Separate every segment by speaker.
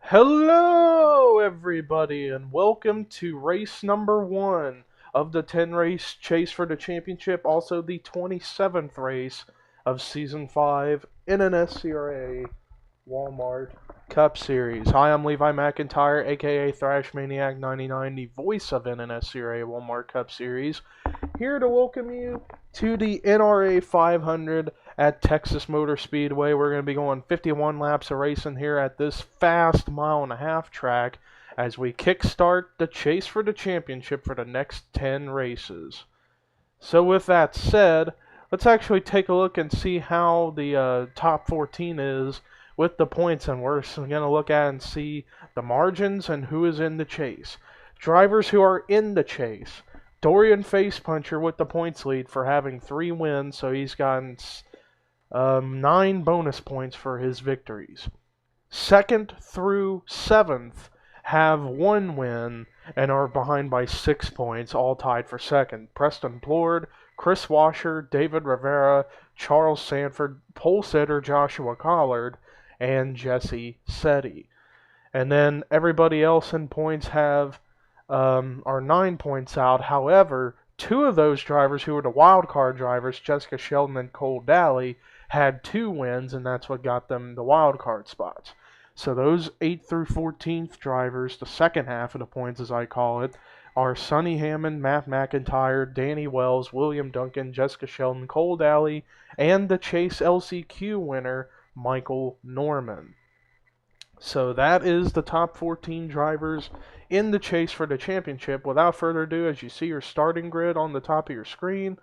Speaker 1: Hello, everybody, and welcome to race number 1 of the 10 race chase for the championship, also the 27th race of Season 5 NNSCRA Walmart Cup Series. Hi, I'm Levi McIntyre, aka Thrash Maniac 99, the voice of NNSCRA Walmart Cup Series, here to welcome you to the NRA 500 at Texas Motor Speedway. We're going to be going 51 laps of racing here at this fast mile-and-a-half track as we kickstart the chase for the championship for the next 10 races. So with that said, let's actually take a look and see how the top 14 is with the points, and we're going to look at and see the margins and who is in the chase. Drivers who are in the chase. Dorian Facepuncher with the points lead for having 3 wins, so he's gotten 9 bonus points for his victories. 2nd through 7th have 1 win and are behind by 6 points, all tied for 2nd. Preston Plord, Chris Washer, David Rivera, Charles Sanford, pole sitter Joshua Collard, and JESSI SETTY. And then everybody else in points are 9 points out. However, 2 of those drivers who were the wild card drivers, Jessica Sheldon and Cole Daly, had 2 wins, and that's what got them the wild card spots. So those 8th through 14th drivers, the second half of the points as I call it, are Sonny Hammond, Matt McIntyre, Danny Wells, William Duncan, Jessica Sheldon, Cole Daly, and the Chase LCQ winner, Michael Norman. So that is the top 14 drivers in the chase for the championship. Without further ado, as you see your starting grid on the top of your screen,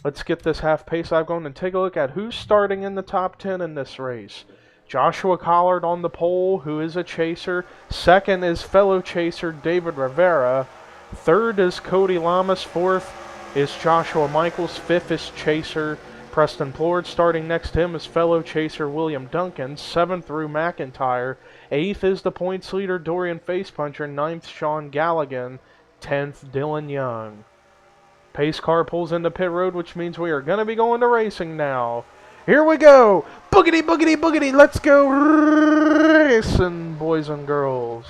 Speaker 1: let's get this half pace I've gone and take a look at who's starting in the top 10 in this race. Joshua Collard on the pole, who is a chaser. 2nd is fellow chaser David Rivera. 3rd is Cody Lamas. 4th is Joshua Michaels. 5th is chaser Preston Plord. Starting next to him is fellow chaser William Duncan. 7th Rue McIntyre. 8th is the points leader Dorian Facepuncher. 9th Sean Galligan. 10th Dylan Young. Pace car pulls into pit road, which means we are going to be going to racing now. Here we go! Boogity, boogity, boogity! Let's go racing, boys and girls.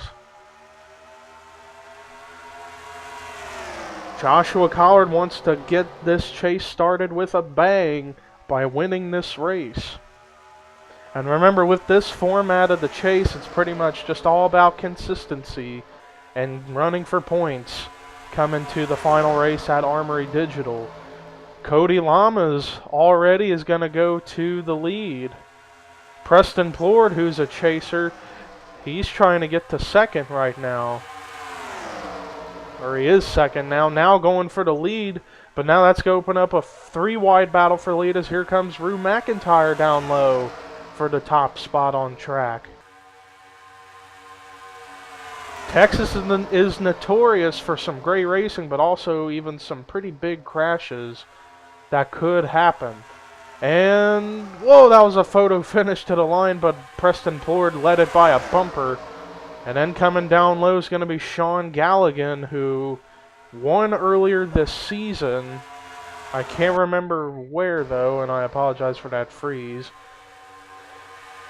Speaker 1: Joshua Collard wants to get this chase started with a bang by winning this race. And remember, with this format of the chase, it's pretty much just all about consistency and running for points coming to the final race at Armory Digital. Cody Lamas already is going to go to the lead. Preston Plord, who's a chaser, he's trying to get to 2nd right now. Or he is 2nd now. Now going for the lead, but now that's going to open up a 3-wide battle for lead as here comes Rue McIntyre down low for the top spot on track. Texas is notorious for some great racing, but also even some pretty big crashes that could happen. And, whoa, that was a photo finish to the line, but Preston Plord led it by a bumper. And then coming down low is going to be Sean Galligan, who won earlier this season. I can't remember where, though, and I apologize for that freeze.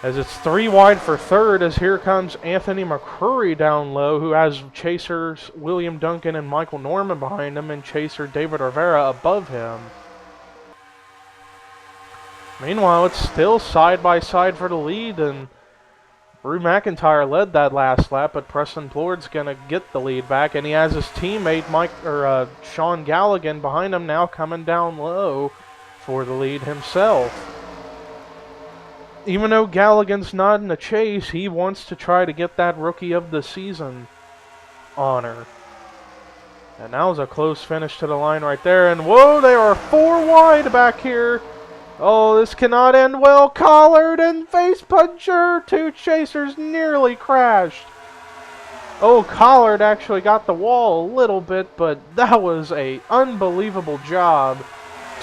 Speaker 1: As it's 3 wide for 3rd, as here comes Anthony McCrory down low, who has chasers William Duncan and Michael Norman behind him, and chaser David Rivera above him. Meanwhile, it's still side by side for the lead, and Rue McIntyre led that last lap, but Preston Plord's going to get the lead back, and he has his teammate Sean Galligan behind him now coming down low for the lead himself. Even though Galligan's not in the chase, he wants to try to get that Rookie of the Season honor. And that was a close finish to the line right there, and whoa, they are 4 wide back here. Oh, this cannot end well. Collard and Facepuncher, 2 chasers nearly crashed. Oh, Collard actually got the wall a little bit, but that was an unbelievable job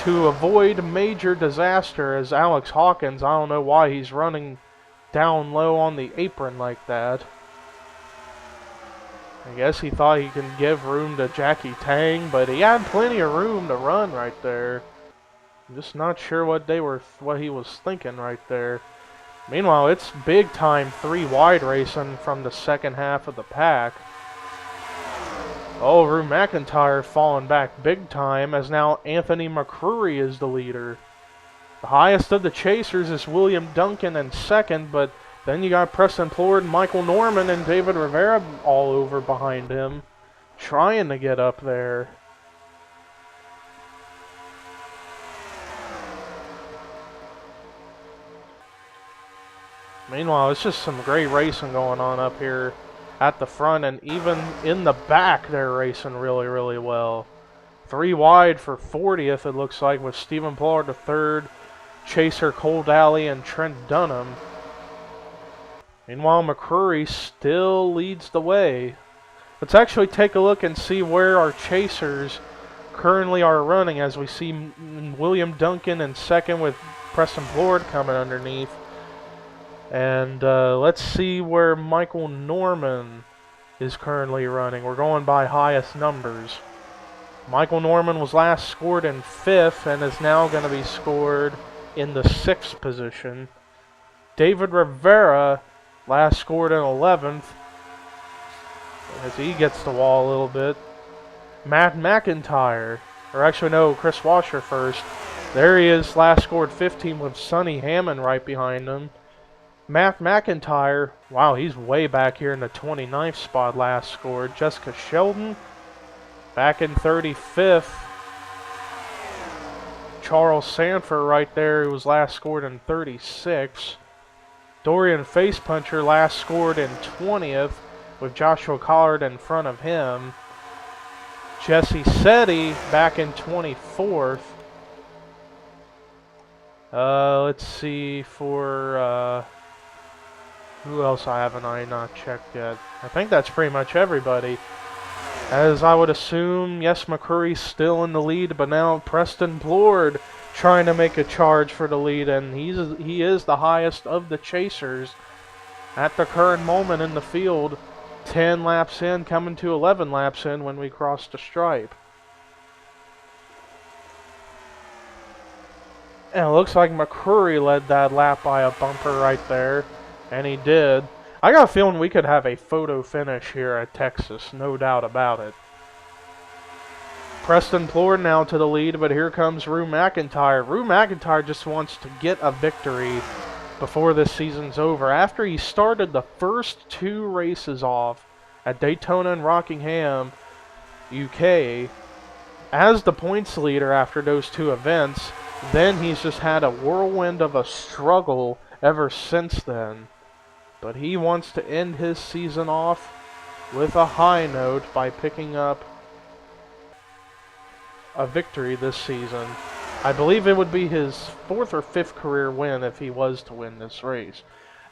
Speaker 1: to avoid major disaster as Alex Hawkins, I don't know why he's running down low on the apron like that. I guess he thought he can give room to Jackie Tang, but he had plenty of room to run right there. I'm just not sure what he was thinking right there. Meanwhile, it's big time 3 wide racing from the second half of the pack. Oh, Rue McIntyre falling back big time as now Anthony McCreary is the leader. The highest of the chasers is William Duncan in second, but then you got Preston Plord, Michael Norman, and David Rivera all over behind him, trying to get up there. Meanwhile, it's just some great racing going on up here at the front, and even in the back they're racing really, really well. 3 wide for 40th, it looks like, with Stephen Pollard the third, Chaser Cole Daly, and Trent Dunham. Meanwhile, McCreary still leads the way. Let's actually take a look and see where our chasers currently are running, as we see William Duncan in second with Preston Plord coming underneath. And let's see where Michael Norman is currently running. We're going by highest numbers. Michael Norman was last scored in 5th and is now going to be scored in the 6th position. David Rivera last scored in 11th as he gets the wall a little bit. Matt McIntyre, or actually no, Chris Washer first. There he is, last scored 15th with Sonny Hammond right behind him. Matt McIntyre, wow, he's way back here in the 29th spot last scored. Jessica Sheldon, back in 35th. Charles Sandfer right there, who was last scored in 36th. Dorian Facepuncher last scored in 20th, with Joshua Collard in front of him. Jesse SETTY back in 24th. Let's see for... who else haven't I not checked yet? I think that's pretty much everybody. As I would assume, yes, McCreary's still in the lead, but now Preston Plord trying to make a charge for the lead, and he is the highest of the chasers at the current moment in the field. 10 laps in, coming to 11 laps in when we cross the stripe. And it looks like McCreary led that lap by a bumper right there. And he did. I got a feeling we could have a photo finish here at Texas, no doubt about it. Preston Plord now to the lead, but here comes Rue McIntyre. Rue McIntyre just wants to get a victory before this season's over. After he started the first 2 races off at Daytona and Rockingham, UK, as the points leader after those 2 events, then he's just had a whirlwind of a struggle ever since then. But he wants to end his season off with a high note by picking up a victory this season. I believe it would be his 4th or 5th career win if he was to win this race.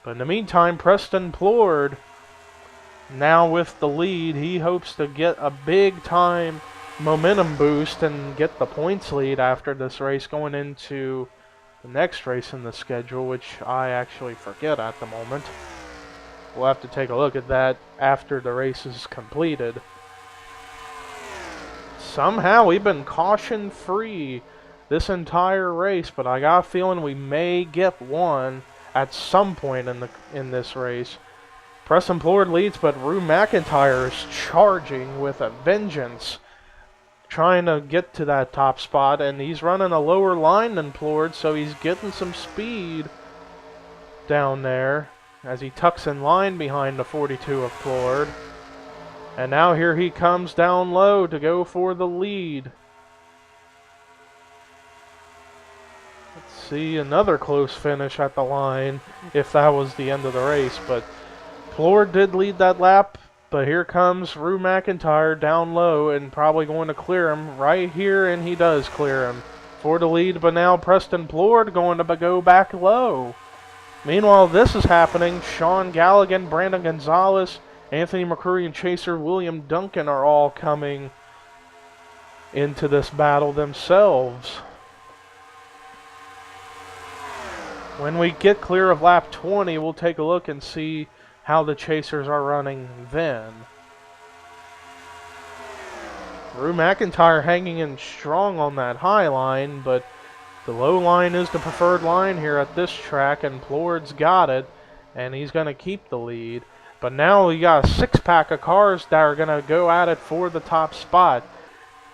Speaker 1: But in the meantime, Preston Plord, now with the lead, he hopes to get a big time momentum boost and get the points lead after this race going into the next race in the schedule, which I actually forget at the moment. We'll have to take a look at that after the race is completed. Somehow we've been caution free this entire race, but I got a feeling we may get one at some point in this race. Preston Plord leads, but Rue McIntyre is charging with a vengeance, trying to get to that top spot, and he's running a lower line than Plord, so he's getting some speed down there as he tucks in line behind the 42 of Plord. And now here he comes down low to go for the lead. Let's see, another close finish at the line if that was the end of the race, but Plord did lead that lap. But here comes Rue McIntyre down low and probably going to clear him right here, and he does clear him for the lead. But now Preston Plord going to go back low. Meanwhile, this is happening. Sean Galligan, Brandon Gonzalez, Anthony McCreary, and Chaser William Duncan are all coming into this battle themselves. When we get clear of lap 20, we'll take a look and see how the chasers are running then. Rue McIntyre hanging in strong on that high line, but The low line is the preferred line here at this track, and Plord's got it, and he's going to keep the lead. But now you got a six-pack of cars that are going to go at it for the top spot.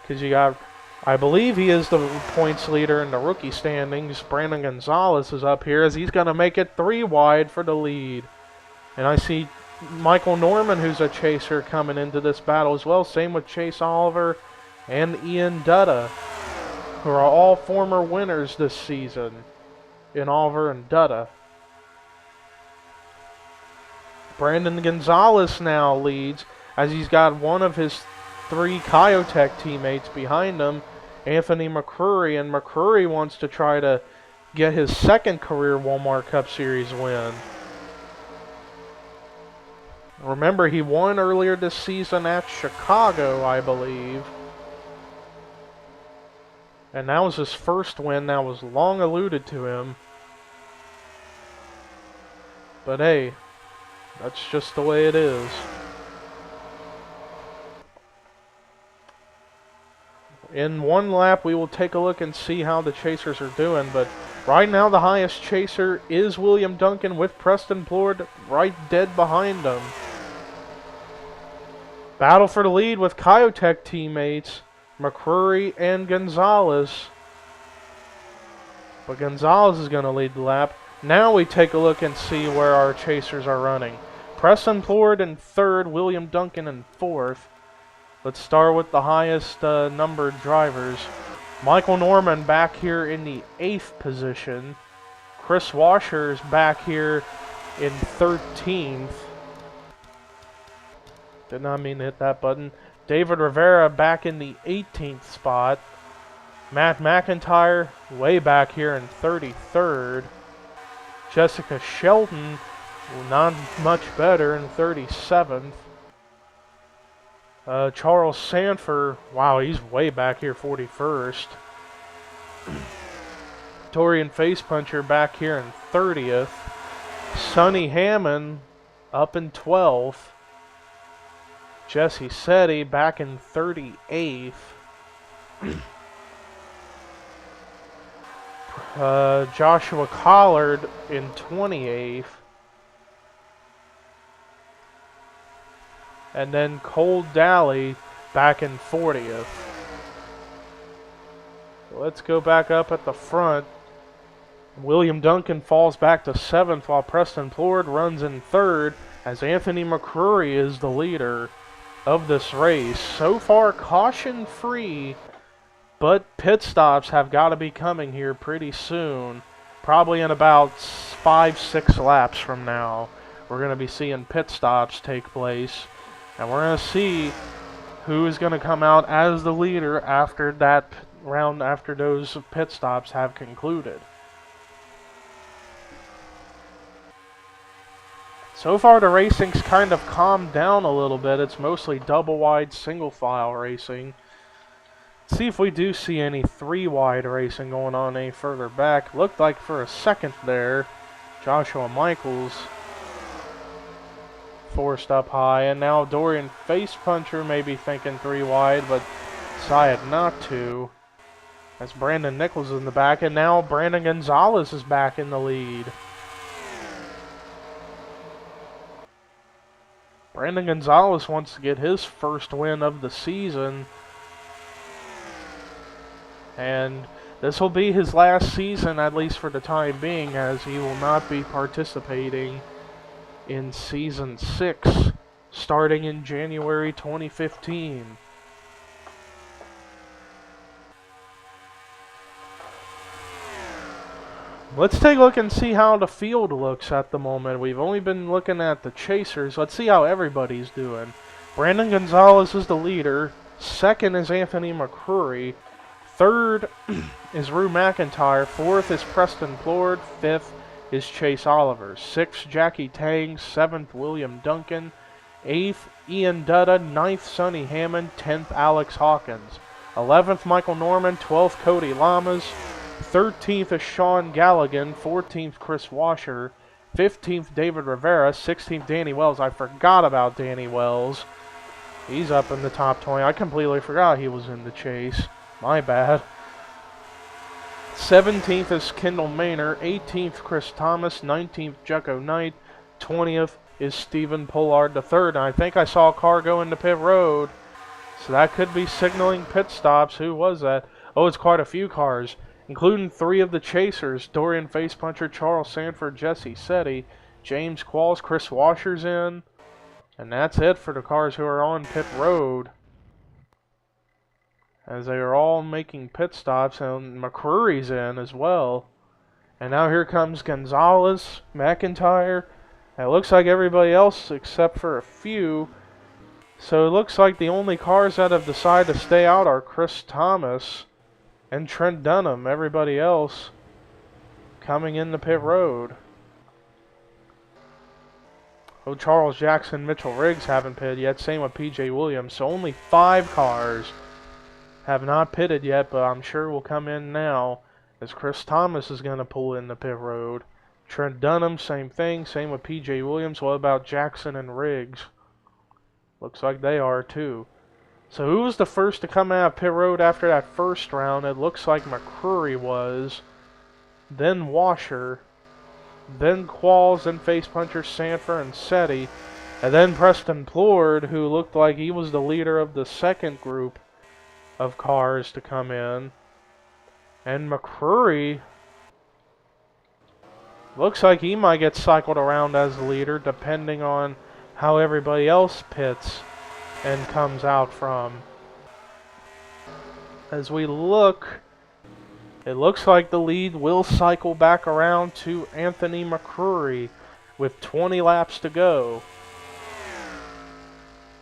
Speaker 1: Because you got, I believe he is the points leader in the rookie standings. Brandon Gonzalez is up here as he's going to make it 3 wide for the lead. And I see Michael Norman, who's a chaser, coming into this battle as well. Same with Chase Oliver and Ian Dutta, who are all former winners this season in Oliver and Dutta. Brandon Gonzalez now leads as he's got one of his 3 Kyotech teammates behind him, Anthony McCrory, and McCrory wants to try to get his second career Walmart Cup Series win. Remember, he won earlier this season at Chicago, I believe. And that was his first win. That was long alluded to him. But hey, that's just the way it is. In one lap, we will take a look and see how the chasers are doing. But right now, the highest chaser is William Duncan with Preston Plord right dead behind him. Battle for the lead with Kyotech teammates McCrory and Gonzalez. But Gonzalez is going to lead the lap. Now we take a look and see where our chasers are running. Preston Plord in 3rd, William Duncan in 4th. Let's start with the highest numbered drivers. Michael Norman back here in the 8th position. Chris Washer is back here in 13th. Did not mean to hit that button. David Rivera back in the 18th spot. Matt McIntyre way back here in 33rd. Jessica Shelton, not much better, in 37th. Charles SANDFER, wow, he's way back here, 41st. Torian Facepuncher back here in 30th. Sonny Hammond up in 12th. Jesse SETTY back in 38th. Joshua Collard in 28th. And then Cole Daly back in 40th. Let's go back up at the front. William Duncan falls back to 7th while Preston Plord runs in 3rd as Anthony McCrory is the leader of this race. So far caution free, but pit stops have got to be coming here pretty soon. Probably in about 5-6 laps from now, we're going to be seeing pit stops take place, and we're going to see who is going to come out as the leader after that round, after those pit stops have concluded. So far, the racing's kind of calmed down a little bit. It's mostly double-wide, single-file racing. Let's see if we do see any 3-wide racing going on any further back. Looked like for a second there, Joshua Michaels forced up high. And now Dorian Facepuncher may be thinking 3-wide, but decided not to. That's Brandon Nichols in the back, and now Brandon Gonzalez is back in the lead. Brandon Gonzalez wants to get his first win of the season. And this will be his last season, at least for the time being, as he will not be participating in Season 6, starting in January 2015. Let's take a look and see how the field looks at the moment. We've only been looking at the chasers. Let's see how everybody's doing. Brandon Gonzalez is the leader. 2nd is Anthony McCrory. 3rd is Rue McIntyre. 4th is Preston Plord. 5th is Chase Oliver. 6th, Jackie Tang. 7th, William Duncan. 8th, Ian Dutta. 9th, Sonny Hammond. 10th, Alex Hawkins. 11th, Michael Norman. 12th, Cody Lamas. 13th is Sean Galligan. 14th, Chris Washer. 15th, David Rivera. 16th, Danny Wells. I forgot about Danny Wells. He's up in the top 20. I completely forgot he was in the chase. My bad. 17th is Kendall Maynor, 18th Chris Thomas, 19th Jekko Knight, 20th is Stephen Pollard III. And I think I saw a car go into pit road, so that could be signaling pit stops. Who was that? Oh, it's quite a few cars, including 3 of the chasers: Dorian Facepuncher, Charles Sandford, JESSI, SETTY, James Qualls, Chris Washer's in. And that's it for the cars who are on pit road, as they are all making pit stops, and McCrory's in as well. And now here comes Gonzalez, McIntyre. It looks like everybody else except for a few. So it looks like the only cars that have decided to stay out are Chris Thomas and Trent Dunham. Everybody else coming in the pit road. Oh, Charles Jackson, Mitchell Riggs haven't pitted yet. Same with PJ Williams. So only 5 cars have not pitted yet, but I'm sure will come in now, as Chris Thomas is going to pull in the pit road. Trent Dunham, same thing. Same with PJ Williams. What about Jackson and Riggs? Looks like they are too. So who was the first to come out of pit road after that first round? It looks like McCrory was. Then Washer. Then Qualls, then Facepuncher, Sandford, and SETTY. And then Preston Plord, who looked like he was the leader of the second group of cars to come in. And McCrory looks like he might get cycled around as the leader, depending on how everybody else pits and comes out from. As we look, it looks like the lead will cycle back around to Anthony McCrory with 20 laps to go.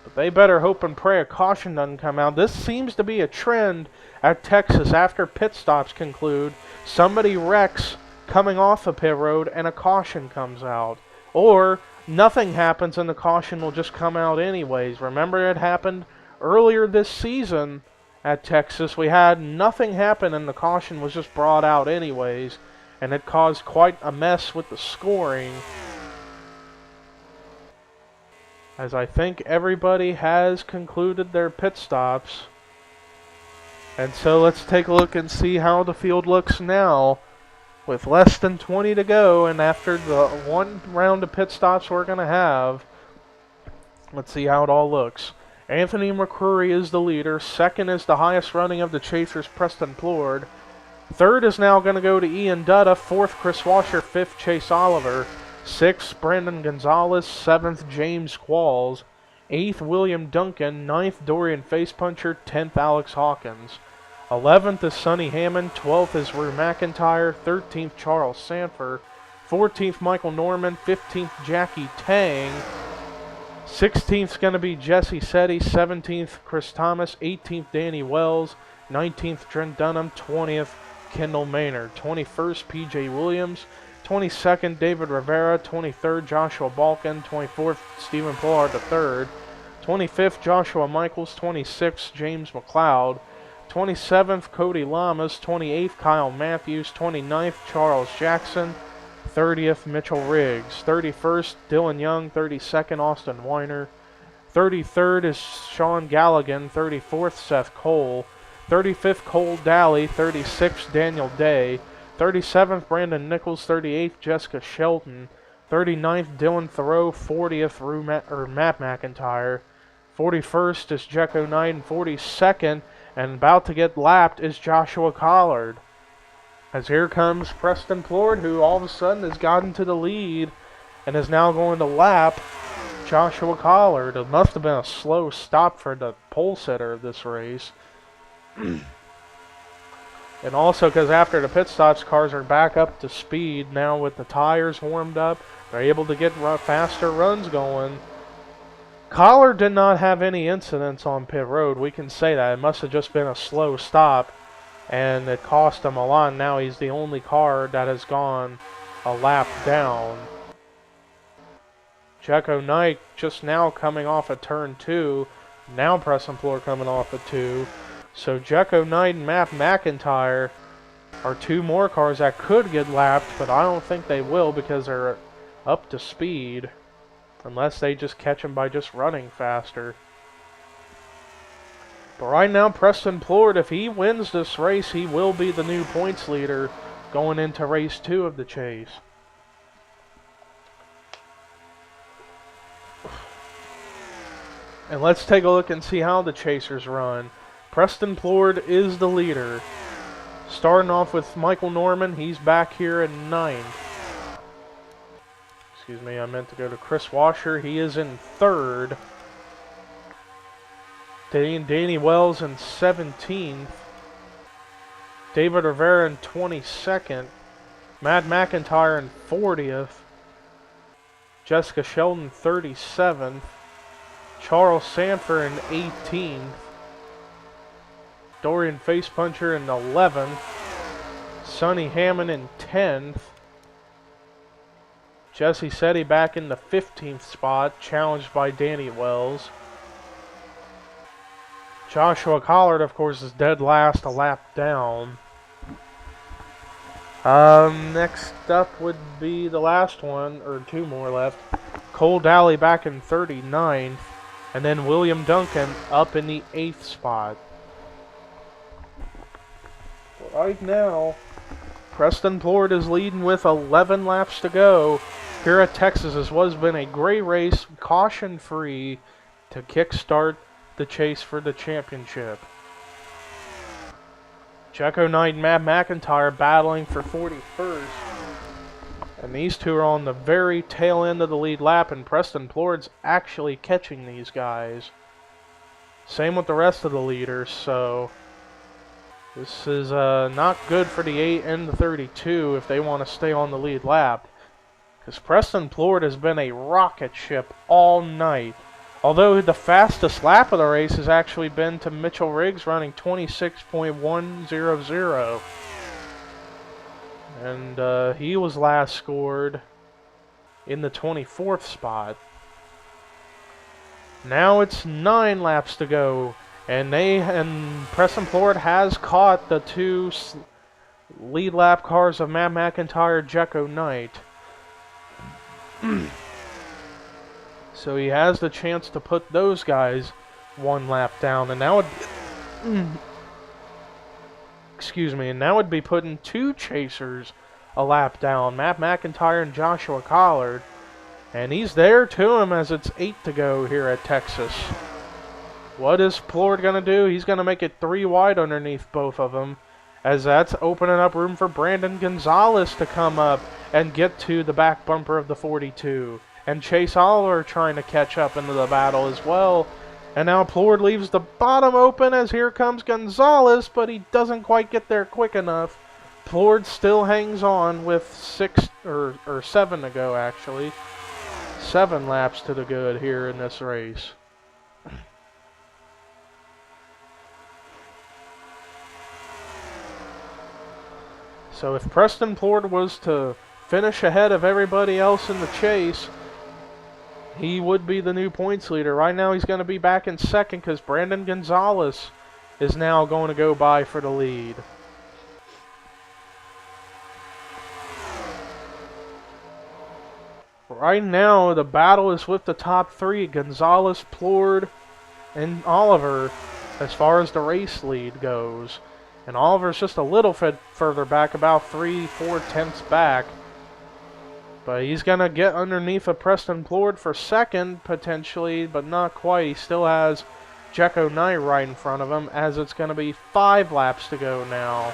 Speaker 1: But they better hope and pray a caution doesn't come out. This seems to be a trend at Texas. After pit stops conclude, somebody wrecks coming off a pit road and a caution comes out. Or nothing happens and the caution will just come out anyways. Remember, it happened earlier this season at Texas. We had nothing happen and the caution was just brought out anyways, and it caused quite a mess with the scoring, as I think everybody has concluded their pit stops. And so let's take a look and see how the field looks now, with less than 20 to go, and after the 1 round of pit stops we're going to have. Let's see how it all looks. Anthony McCrory is the leader. Second is the highest running of the chasers, Preston Plord. Third is now going to go to Ian Dutta. Fourth, Chris Washer. Fifth, Chase Oliver. Sixth, Brandon Gonzalez. Seventh, James Qualls. Eighth, William Duncan. Ninth, Dorian Facepuncher. 10th, Alex Hawkins. 11th is Sonny Hammond. 12th is Rue McIntyre. 13th, Charles Sandford. 14th, Michael Norman. 15th, Jackie Tang. 16th is going to be Jesse SETTY. 17th, Chris Thomas. 18th, Danny Wells. 19th, Trent Dunham. 20th, Kendall Maynor. 21st, PJ Williams. 22nd, David Rivera. 23rd, Joshua Balkin. 24th, Stephen Pollard III. 25th, Joshua Michaels. 26th, James McLeod. 27th, Cody Lamas. 28th, Kyle Matthews. 29th, Charles Jackson. 30th, Mitchell Riggs. 31st, Dylan Young. 32nd, Austin Weiner. 33rd is Sean Galligan. 34th, Seth Cole. 35th, Cole Daly. 36th, Daniel Day. 37th, Brandon Nichols. 38th, Jessica Shelton. 39th, Dylan Thoreau. 40th, Matt McIntyre. 41st is Jekko Knight. And 42nd, and about to get lapped, is Joshua Collard. As here comes Preston Plord, who all of a sudden has gotten to the lead and is now going to lap Joshua Collard. It must have been a slow stop for the pole sitter of this race. And also because after the pit stops, cars are back up to speed now with the tires warmed up. They're able to get faster runs going. Collard did not have any incidents on pit road. We can say that. It must have just been a slow stop, and it cost him a lot. Now he's the only car that has gone a lap down. Jekko Knight just now coming off of turn 2. Now Preston Plord coming off of 2. So Jekko Knight and Matt McIntyre are 2 more cars that could get lapped, but I don't think they will because they're up to speed. Unless they just catch him by just running faster. But right now, Preston Plord, if he wins this race, he will be the new points leader going into race 2 of the chase. And let's take a look and see how the chasers run. Preston Plord is the leader. Starting off with Michael Norman, he's back here in 9th. Excuse me, I meant to go to Chris Washer. He is in 3rd. Danny Wells in 17th. David Rivera in 22nd. Matt McIntyre in 40th. Jessica Sheldon 37th. Charles Sandfer in 18th. Dorian Facepuncher in 11th. Sonny Hammond in 10th. Jesse SETTY back in the 15th spot, challenged by Danny Wells. Joshua Collard, of course, is dead last, a lap down. Next up would be the last one, or 2 more left. Cole Daly back in 39th. And then William Duncan up in the 8th spot. Right now, Preston Plord is leading with 11 laps to go here at Texas. This has been a great race, caution-free, to kickstart the chase for the championship. Jacko Knight and Matt McIntyre battling for 41st. And these two are on the very tail end of the lead lap, and Preston Plord's actually catching these guys. Same with the rest of the leaders, so this is not good for the 8 and the 32 if they want to stay on the lead lap. Because Preston Plord has been a rocket ship all night. Although the fastest lap of the race has actually been to Mitchell Riggs running 26.100. And he was last scored in the 24th spot. Now it's 9 laps to go, and Preston Plord has caught the 2 lead lap cars of Matt McIntyre, Jacko Knight. So he has the chance to put those guys 1 lap down, and now and now would be putting 2 chasers a lap down, Matt McIntyre and Joshua Collard. And he's there to him as it's 8 to go here at Texas. What is Plord going to do? He's going to make it 3 wide underneath both of them, as that's opening up room for Brandon Gonzalez to come up and get to the back bumper of the 42. And Chase Oliver trying to catch up into the battle as well. And now Plord leaves the bottom open as here comes Gonzalez, but he doesn't quite get there quick enough. Plord still hangs on with 7 to go, actually. 7 laps to the good here in this race. So if Preston Plord was to finish ahead of everybody else in the chase, he would be the new points leader. Right now he's going to be back in 2nd because Brandon Gonzalez is now going to go by for the lead. Right now the battle is with the top 3, Gonzalez, Plord, and Oliver, as far as the race lead goes. And Oliver's just a little further back, about 3-4 tenths back. But he's going to get underneath of Preston Plord for 2nd, potentially, but not quite. He still has Jacko Knight right in front of him, as it's going to be 5 laps to go now.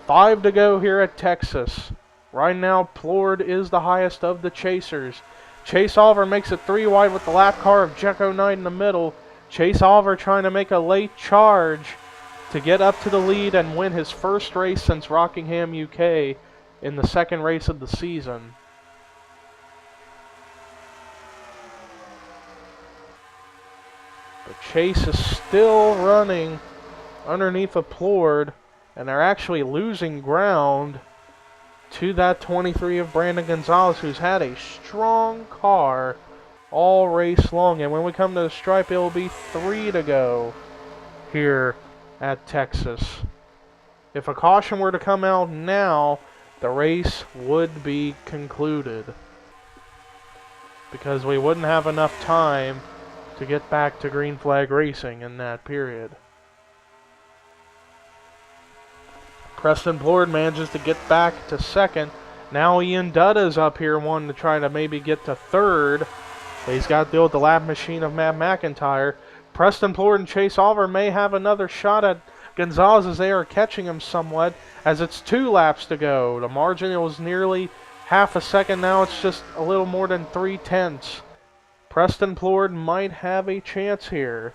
Speaker 1: 5 to go here at Texas. Right now, Plord is the highest of the chasers. Chase Oliver makes it 3 wide with the lap car of Jacko Knight in the middle. Chase Oliver trying to make a late charge to get up to the lead and win his first race since Rockingham, UK, in the 2nd race of the season. But Chase is still running underneath of Plord, and they're actually losing ground to that 23 of Brandon Gonzalez, who's had a strong car all race long. And when we come to the stripe, it will be 3 to go here at Texas. If a caution were to come out now, the race would be concluded, because we wouldn't have enough time to get back to green flag racing in that period. Preston Plord manages to get back to second. Now Ian Dutta's up here wanting to try to maybe get to third. But he's got to deal with the lap machine of Matt McIntyre. Preston Plord and Chase Oliver may have another shot at Gonzalez as they are catching him somewhat, as it's 2 laps to go. The margin, it was nearly half a second. Now it's just a little more than 3/10. Preston Plord might have a chance here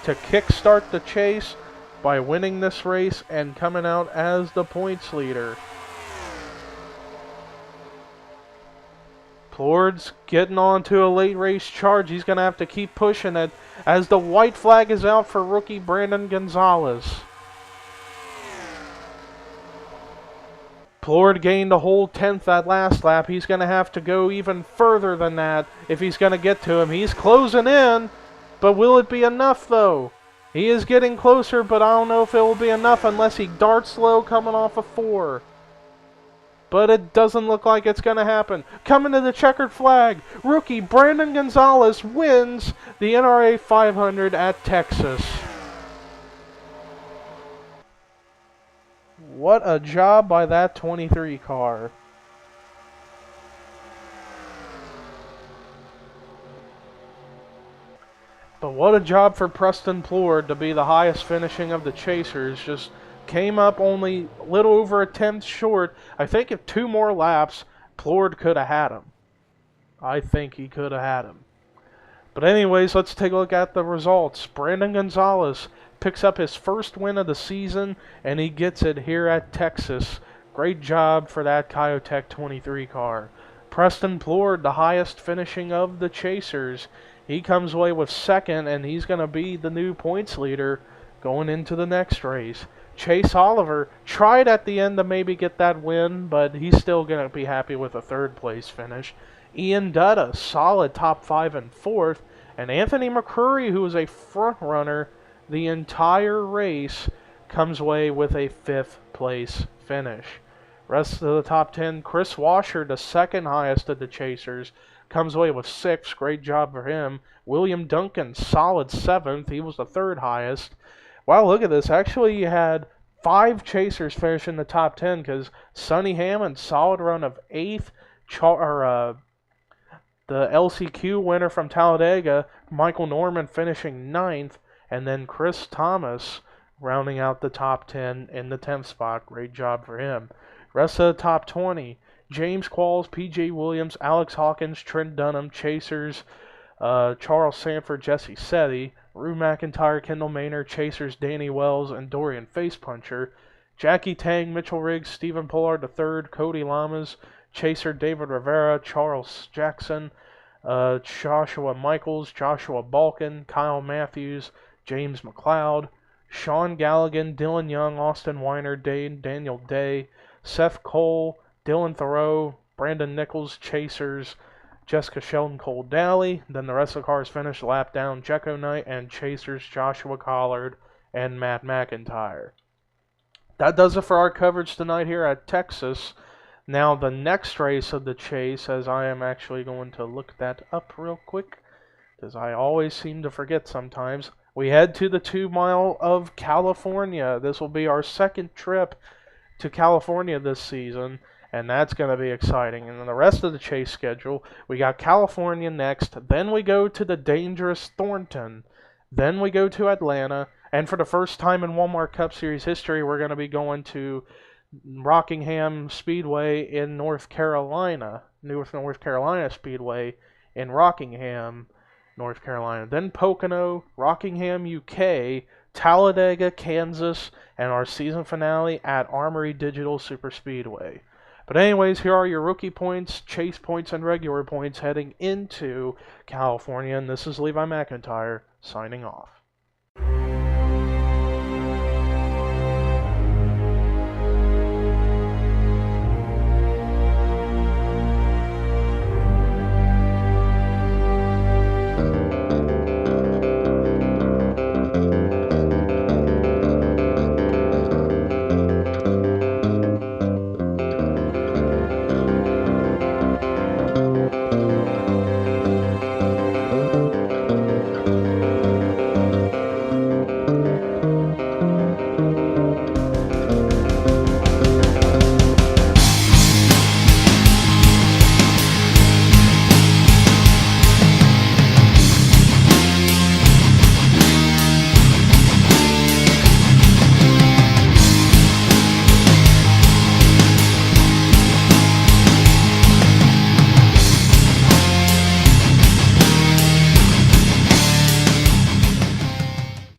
Speaker 1: to kickstart the chase by winning this race and coming out as the points leader. Plord's getting on to a late race charge. He's going to have to keep pushing it as the white flag is out for rookie Brandon Gonzalez. Plord gained a whole 10th that last lap. He's going to have to go even further than that if he's going to get to him. He's closing in, but will it be enough though? He is getting closer, but I don't know if it will be enough unless he darts low coming off a 4. But it doesn't look like it's going to happen. Coming to the checkered flag, rookie Brandon Gonzalez wins the NRA 500 at Texas. What a job by that 23 car. But what a job for Preston Plord to be the highest finishing of the chasers. Just came up only a little over a 10th short. I think if 2 more laps, Plord could have had him. I think he could have had him. But anyways, let's take a look at the results. Brandon Gonzalez picks up his first win of the season, and he gets it here at Texas. Great job for that Kyotech 23 car. Preston Plord, the highest finishing of the chasers. He comes away with second, and he's going to be the new points leader going into the next race. Chase Oliver tried at the end to maybe get that win, but he's still going to be happy with a 3rd place finish. Ian Dutta, solid top 5 and 4th. And Anthony McCrory, who was a front runner the entire race, comes away with a 5th place finish. Rest of the top 10, Chris Washer, the 2nd highest of the chasers, comes away with 6th. Great job for him. William Duncan, solid 7th. He was the 3rd highest. Wow, look at this. Actually, you had 5 chasers finish in the top 10 because Sonny Hammond, solid run of 8th. The LCQ winner from Talladega, Michael Norman, finishing 9th. And then Chris Thomas rounding out the top 10 in the 10th spot. Great job for him. Rest of the top 20, James Qualls, P.J. Williams, Alex Hawkins, Trent Dunham, Chasers, Charles Sanford, Jesse SETTY, Rue McIntyre, Kendall Maynard, Chasers, Danny Wells, and Dorian Facepuncher, Jackie Tang, Mitchell Riggs, Stephen Pollard III, Cody Lamas, Chaser David Rivera, Charles Jackson, Joshua Michaels, Joshua Balkin, Kyle Matthews, James McLeod, Sean Galligan, Dylan Young, Austin Weiner, Daniel Day, Seth Cole, Dylan Thoreau, Brandon Nichols, Chasers, Jessica Sheldon, Cole Daly. Then the rest of the cars finished lap down, Jecko Knight, and Chasers, Joshua Collard, and Matt McIntyre. That does it for our coverage tonight here at Texas. Now the next race of the chase, as I am actually going to look that up real quick, because I always seem to forget sometimes. We head to the 2 Mile of California. This will be our 2nd trip to California this season, and that's going to be exciting. And then the rest of the chase schedule, we got California next, then we go to the dangerous Thornton, then we go to Atlanta, and for the first time in Walmart Cup Series history, we're going to be going to Rockingham Speedway in North Carolina, North Carolina Speedway in Rockingham, North Carolina. Then Pocono, Rockingham, UK, Talladega, Kansas, and our season finale at Armory Digital Superspeedway. But anyways, here are your rookie points, chase points, and regular points heading into California. And this is Levi McIntyre signing off.